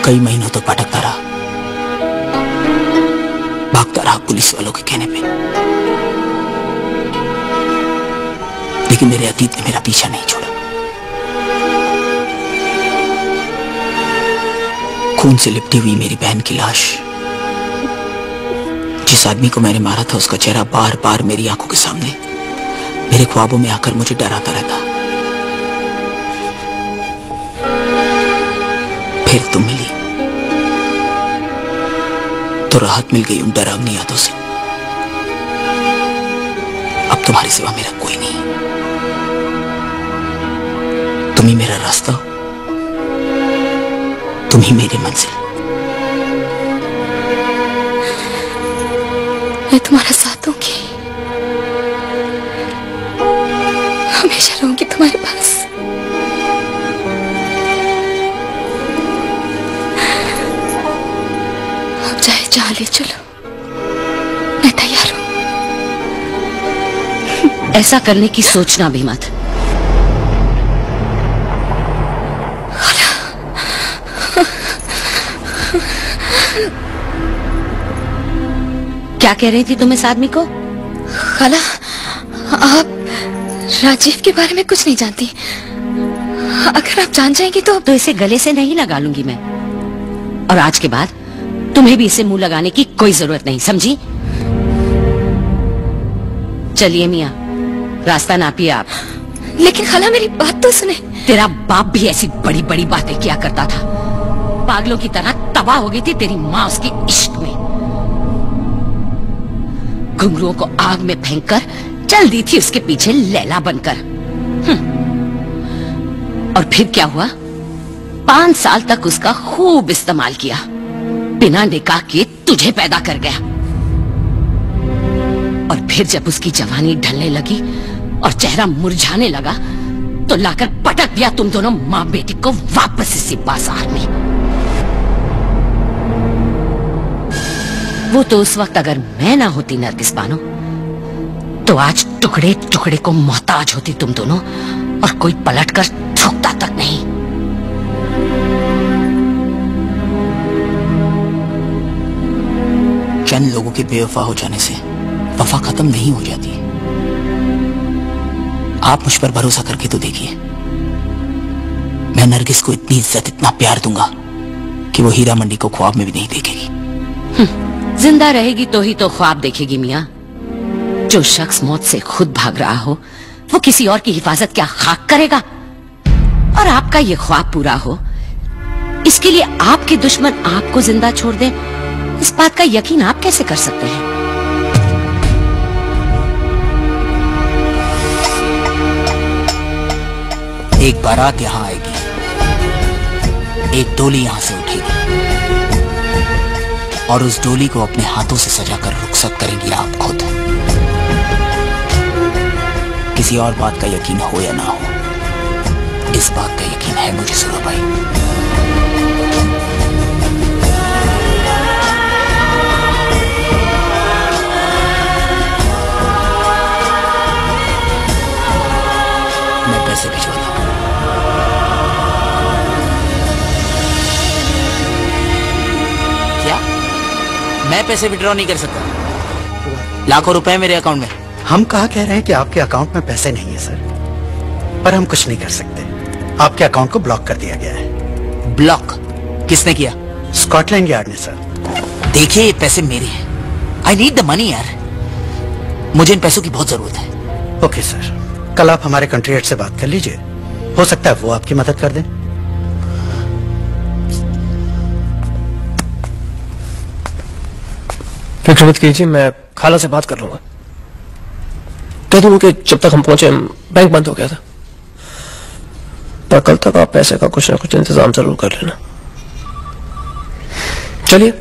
कई महीनों तक भटकता रहा, भागता रहा पुलिस वालों के कहने पे, लेकिन मेरे अतीत ने मेरा पीछा नहीं छोड़ा। खून से लिपटी हुई मेरी बहन की लाश, जिस आदमी को मैंने मारा था, उसका चेहरा बार बार मेरी आंखों के सामने मेरे ख्वाबों में आकर मुझे डराता रहता। फिर तुम मिली तो राहत मिल गई उन डरावनी यादों से। अब तुम्हारी सिवा मेरा कोई नहीं। तुम ही मेरा रास्ता हो, तुम ही मेरी मंजिल। मैं तुम्हारा साथ दूंगी, हमेशा रहूंगी तुम्हारे पास। अब चाहे जहां ले चलो, मैं तैयार हूं। ऐसा करने की सोचना भी मत। क्या कह रही थी तुम इस आदमी को? खाला, आप राजीव के बारे में कुछ नहीं जानती। अगर आप जान जाएंगी तो इसे गले से नहीं लगा लूंगी मैं, और आज के बाद तुम्हें भी इसे मुंह लगाने की कोई जरूरत नहीं, समझी? चलिए मियाँ, रास्ता नापिए आप। लेकिन खाला मेरी बात तो सुने। तेरा बाप भी ऐसी बड़ी बड़ी बातें किया करता था, पागलों की तरह तबाह हो गई थी तेरी माँ उसके इश्क में। घुंघरुओं को आग में फेंककर चल दी थी उसके पीछे लैला बनकर। और फिर क्या हुआ? 5 साल तक उसका खूब इस्तेमाल किया, बिना निकाह के तुझे पैदा कर गया। और फिर जब उसकी जवानी ढलने लगी और चेहरा मुरझाने लगा तो लाकर पटक दिया तुम दोनों माँ बेटी को वापस इसी बाजार में। वो तो उस वक्त अगर मैं ना होती नरगिस बानो, तो आज टुकड़े टुकड़े को मोहताज होती तुम दोनों, और कोई पलटकर थूकता तक नहीं। चंद लोगों के बेवफा हो जाने से वफा खत्म नहीं हो जाती। आप मुझ पर भरोसा करके तो देखिए, मैं नरगिस को इतनी इज्जत, इतना प्यार दूंगा कि वो हीरा मंडी को ख्वाब में भी नहीं देखेगी। जिंदा रहेगी तो ही तो ख्वाब देखेगी मियाँ। जो शख्स मौत से खुद भाग रहा हो, वो किसी और की हिफाजत क्या खाक करेगा? और आपका ये ख्वाब पूरा हो, इसके लिए आपके दुश्मन आपको जिंदा छोड़ दें, इस बात का यकीन आप कैसे कर सकते हैं? एक बारात यहां आएगी, एक डोली यहां से उठेगी, और उस डोली को अपने हाथों से सजाकर रुखसत करेंगी आप खुद। किसी और बात का यकीन हो या ना हो, इस बात का यकीन है मुझे सुरा भाई। मैं पैसे भिजवाता हूं। क्या? मैं पैसे विड्रॉ नहीं कर सकता? लाखों रुपए मेरे अकाउंट में। हम कहा कह रहे हैं कि आपके अकाउंट में पैसे नहीं है सर, पर हम कुछ नहीं कर सकते। आपके अकाउंट को ब्लॉक कर दिया गया है। ब्लॉक? किसने किया? स्कॉटलैंड यार्ड ने सर। देखिए, ये पैसे मेरे हैं। आई नीड द मनी यार, मुझे इन पैसों की बहुत जरूरत है। ओके सर, कल आप हमारे कंट्री हेड से बात कर लीजिए, हो सकता है वो आपकी मदद कर दें। फिक्र मत कीजिए, मैं खाला से बात कर लूंगा। कह दूंगा कि जब तक हम पहुंचे बैंक बंद हो गया था, पर कल तक आप पैसे का कुछ ना कुछ इंतजाम जरूर कर लेना। चलिए।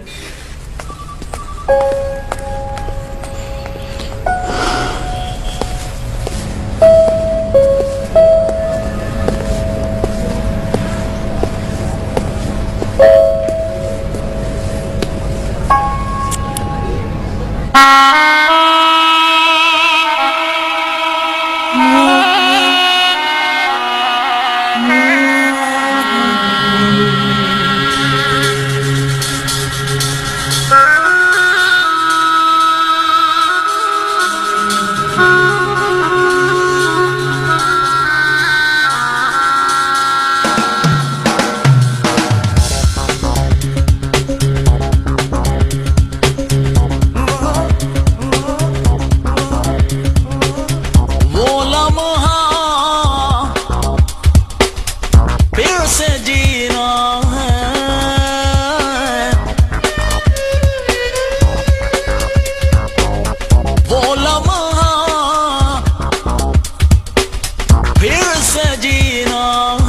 से जीना